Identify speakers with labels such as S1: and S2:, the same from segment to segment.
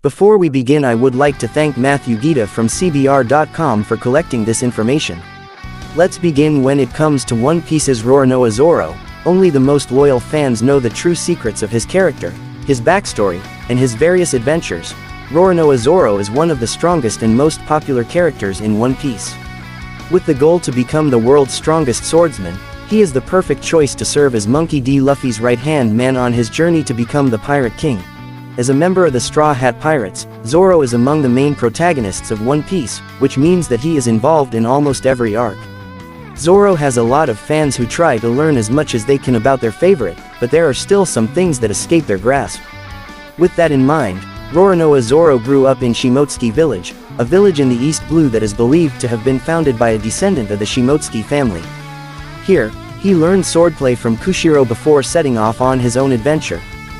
S1: Before we begin, I would like to thank Matthew Gita from CBR.com for collecting this information. Let's begin. When it comes to One Piece's Roronoa Zoro, only the most loyal fans know the true secrets of his character, his backstory, and his various adventures. Roronoa Zoro is one of the strongest and most popular characters in One Piece. With the goal to become the world's strongest swordsman, he is the perfect choice to serve as Monkey D. Luffy's right-hand man on his journey to become the Pirate King. As a member of the Straw Hat Pirates, Zoro is among the main protagonists of One Piece, which means that he is involved in almost every arc. Zoro has a lot of fans who try to learn as much as they can about their favorite, but there are still some things that escape their grasp. With that in mind, Roronoa Zoro grew up in Shimotsuki Village, a village in the East Blue that is believed to have been founded by a descendant of the Shimotsuki family. Here, he learned swordplay from Kushiro before setting off on his own adventure.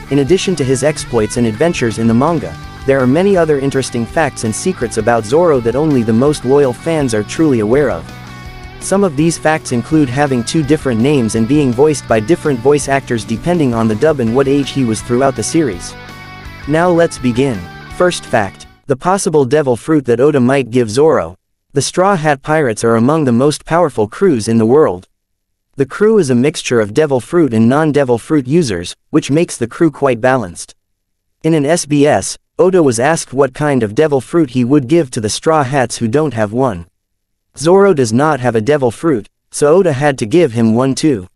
S1: In addition to his exploits and adventures in the manga, there are many other interesting facts and secrets about Zoro that only the most loyal fans are truly aware of. Some of these facts include having two different names and being voiced by different voice actors depending on the dub and what age he was throughout the series. Now let's begin. First fact: the possible devil fruit that Oda might give Zoro. The Straw Hat Pirates are among the most powerful crews in the world. The crew is a mixture of devil fruit and non-devil fruit users, which makes the crew quite balanced. In an SBS, Oda was asked what kind of devil fruit he would give to the Straw Hats who don't have one. Zoro does not have a devil fruit, so Oda had to give him one too.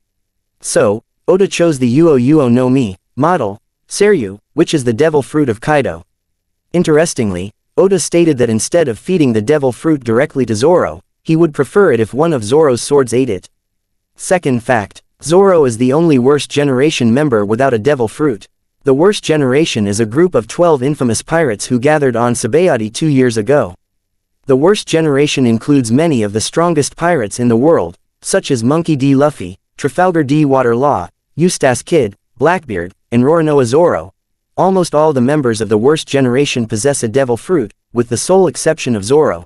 S1: So, Oda chose the Uo Uo no Mi model, Seryu, which is the devil fruit of Kaido. Interestingly, Oda stated that instead of feeding the devil fruit directly to Zoro, he would prefer it if one of Zoro's swords ate it. Second fact: Zoro is the only Worst Generation member without a devil fruit. The Worst Generation is a group of 12 infamous pirates who gathered on Sabayati 2 years ago. The Worst Generation includes many of the strongest pirates in the world, such as Monkey D. Luffy, Trafalgar D. Waterlaw, Eustace Kid, Blackbeard, and Roronoa Zoro. Almost all the members of the Worst Generation possess a devil fruit, with the sole exception of Zoro.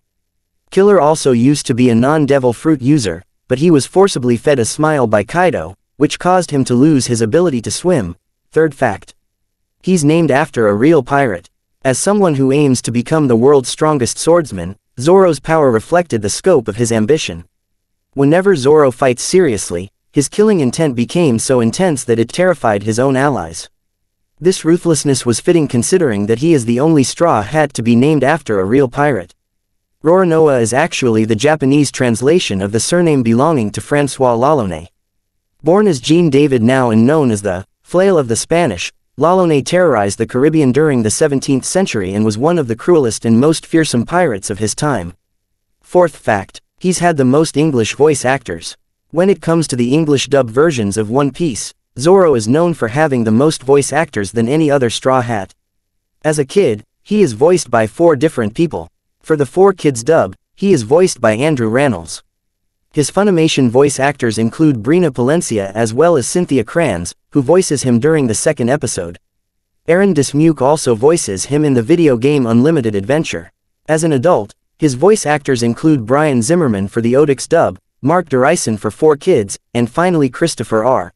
S1: Killer also used to be a non-devil fruit user, but he was forcibly fed a smile by Kaido, which caused him to lose his ability to swim. Third fact: he's named after a real pirate. As someone who aims to become the world's strongest swordsman, Zoro's power reflected the scope of his ambition. Whenever Zoro fights seriously, his killing intent became so intense that it terrified his own allies. This ruthlessness was fitting considering that he is the only Straw Hat to be named after a real pirate. Roronoa is actually the Japanese translation of the surname belonging to François L'Olonnais. Born as Jean David Now and known as the Flail of the Spanish, L'Olonnais terrorized the Caribbean during the 17th century and was one of the cruelest and most fearsome pirates of his time. Fourth fact: he's had the most English voice actors. When it comes to the English dub versions of One Piece, Zoro is known for having the most voice actors than any other Straw Hat. As a kid, he is voiced by 4 different people. For the 4 Kids dub, he is voiced by Andrew Rannells. His Funimation voice actors include Brina Palencia as well as Cynthia Kranz, who voices him during the 2nd episode. Aaron Dismuke also voices him in the video game Unlimited Adventure. As an adult, his voice actors include Brian Zimmerman for the Odix dub, Mark Derison for 4 Kids, and finally Christopher R.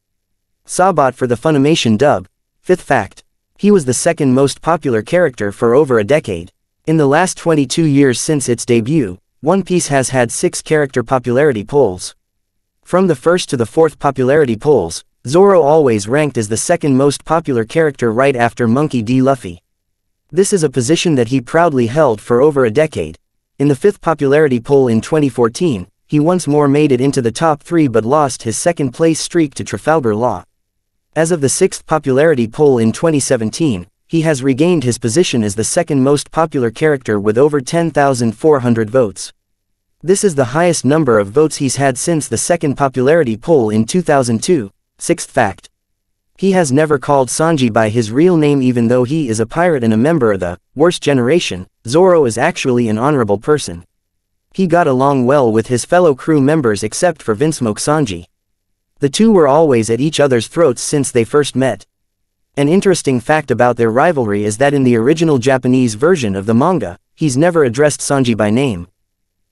S1: Sabat for the Funimation dub. Fifth fact: he was the 2nd most popular character for over a decade. In the last 22 years since its debut, One Piece has had 6 character popularity polls. From the 1st to the 4th popularity polls, Zoro always ranked as the 2nd most popular character right after Monkey D. Luffy. This is a position that he proudly held for over a decade. In the 5th popularity poll in 2014, he once more made it into the top 3 but lost his 2nd place streak to Trafalgar Law. As of the 6th popularity poll in 2017, he has regained his position as the 2nd most popular character with over 10,400 votes. This is the highest number of votes he's had since the 2nd popularity poll in 2002. Sixth fact: he has never called Sanji by his real name. Even though he is a pirate and a member of the Worst Generation, Zoro is actually an honorable person. He got along well with his fellow crew members except for Vinsmoke Sanji. The two were always at each other's throats since they first met. An interesting fact about their rivalry is that in the original Japanese version of the manga, he's never addressed Sanji by name.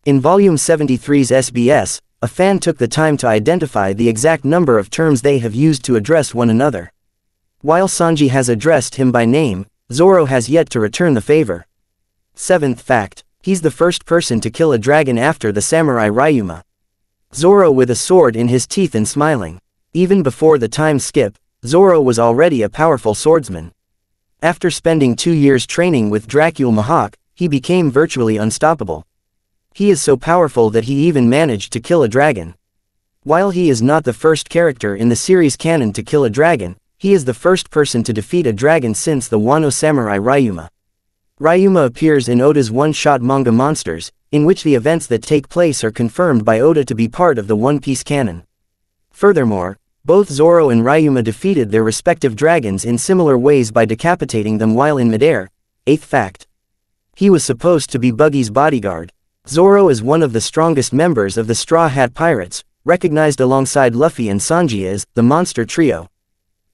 S1: In Volume 73's SBS, a fan took the time to identify the exact number of terms they have used to address one another. While Sanji has addressed him by name, Zoro has yet to return the favor. 7th fact. He's the first person to kill a dragon after the samurai Ryuma. Zoro with a sword in his teeth and smiling. Even before the time skip, Zoro was already a powerful swordsman. After spending 2 years training with Dracul Mihawk, he became virtually unstoppable. He is so powerful that he even managed to kill a dragon. While he is not the first character in the series canon to kill a dragon, he is the first person to defeat a dragon since the Wano samurai Ryuma. Ryuma appears in Oda's one-shot manga Monsters, in which the events that take place are confirmed by Oda to be part of the One Piece canon. Furthermore, both Zoro and Ryuma defeated their respective dragons in similar ways by decapitating them while in midair. 8th fact. He was supposed to be Buggy's bodyguard. Zoro is one of the strongest members of the Straw Hat Pirates, recognized alongside Luffy and Sanji as the Monster Trio.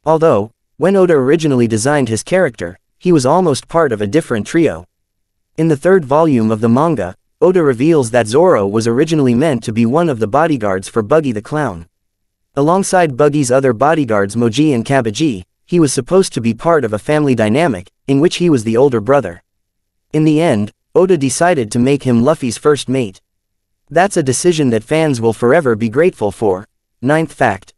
S1: Although, when Oda originally designed his character, he was almost part of a different trio. In the 3rd volume of the manga, Oda reveals that Zoro was originally meant to be one of the bodyguards for Buggy the Clown. Alongside Buggy's other bodyguards Moji and Kabaji, he was supposed to be part of a family dynamic, in which he was the older brother. In the end, Oda decided to make him Luffy's first mate. That's a decision that fans will forever be grateful for. 9th fact.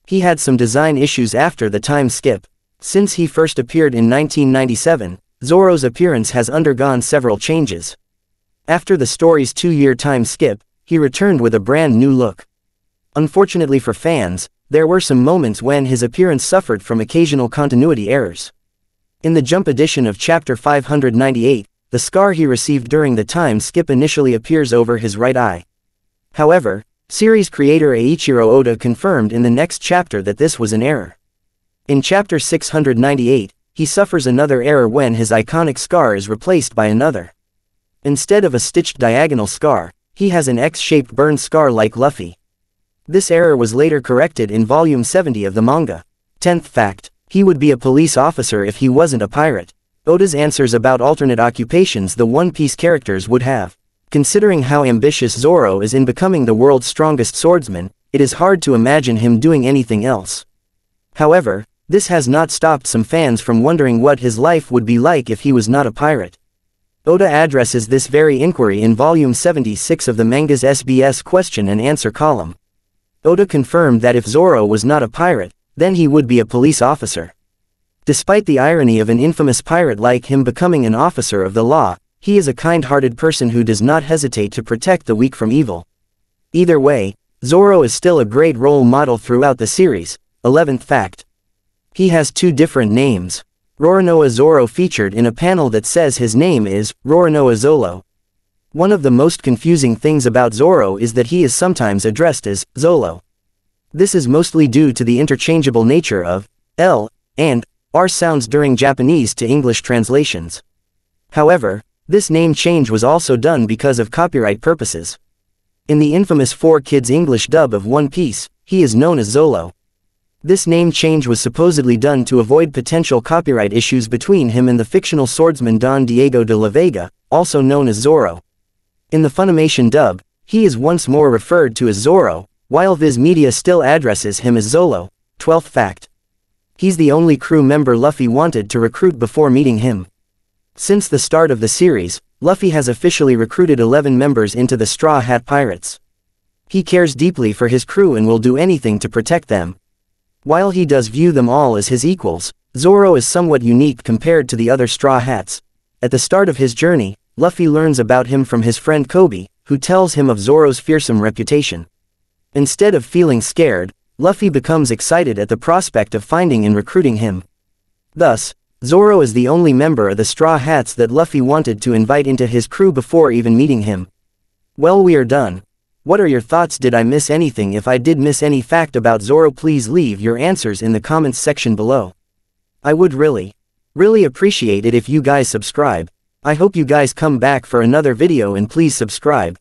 S1: He had some design issues after the time skip. Since he first appeared in 1997, Zoro's appearance has undergone several changes. After the story's 2-year time skip, he returned with a brand new look. Unfortunately for fans, there were some moments when his appearance suffered from occasional continuity errors. In the Jump edition of Chapter 598, the scar he received during the time skip initially appears over his right eye. However, series creator Eiichiro Oda confirmed in the next chapter that this was an error. In Chapter 698, he suffers another error when his iconic scar is replaced by another. Instead of a stitched diagonal scar, he has an X-shaped burn scar like Luffy. This error was later corrected in Volume 70 of the manga. 10th fact. He would be a police officer if he wasn't a pirate. Oda's answers about alternate occupations the One Piece characters would have. Considering how ambitious Zoro is in becoming the world's strongest swordsman, it is hard to imagine him doing anything else. However, this has not stopped some fans from wondering what his life would be like if he was not a pirate. Oda addresses this very inquiry in Volume 76 of the manga's SBS question and answer column. Oda confirmed that if Zoro was not a pirate, then he would be a police officer. Despite the irony of an infamous pirate like him becoming an officer of the law, he is a kind-hearted person who does not hesitate to protect the weak from evil. Either way, Zoro is still a great role model throughout the series. 11th fact. He has 2 different names. Roronoa Zoro featured in a panel that says his name is Roronoa Zoro. One of the most confusing things about Zoro is that he is sometimes addressed as Zolo. This is mostly due to the interchangeable nature of L and R sounds during Japanese to English translations. However, this name change was also done because of copyright purposes. In the infamous 4Kids English dub of One Piece, he is known as Zolo. This name change was supposedly done to avoid potential copyright issues between him and the fictional swordsman Don Diego de la Vega, also known as Zoro. In the Funimation dub, he is once more referred to as Zoro, while Viz Media still addresses him as Zolo. 12th fact. He's the only crew member Luffy wanted to recruit before meeting him. Since the start of the series, Luffy has officially recruited 11 members into the Straw Hat Pirates. He cares deeply for his crew and will do anything to protect them. While he does view them all as his equals, Zoro is somewhat unique compared to the other Straw Hats. At the start of his journey, Luffy learns about him from his friend Kobe, who tells him of Zoro's fearsome reputation. Instead of feeling scared, Luffy becomes excited at the prospect of finding and recruiting him. Thus, Zoro is the only member of the Straw Hats that Luffy wanted to invite into his crew before even meeting him. Well, we are done. What are your thoughts? Did I miss anything? If I did miss any fact about Zoro, please leave your answers in the comments section below. I would really appreciate it if you guys subscribe. I hope you guys come back for another video and please subscribe.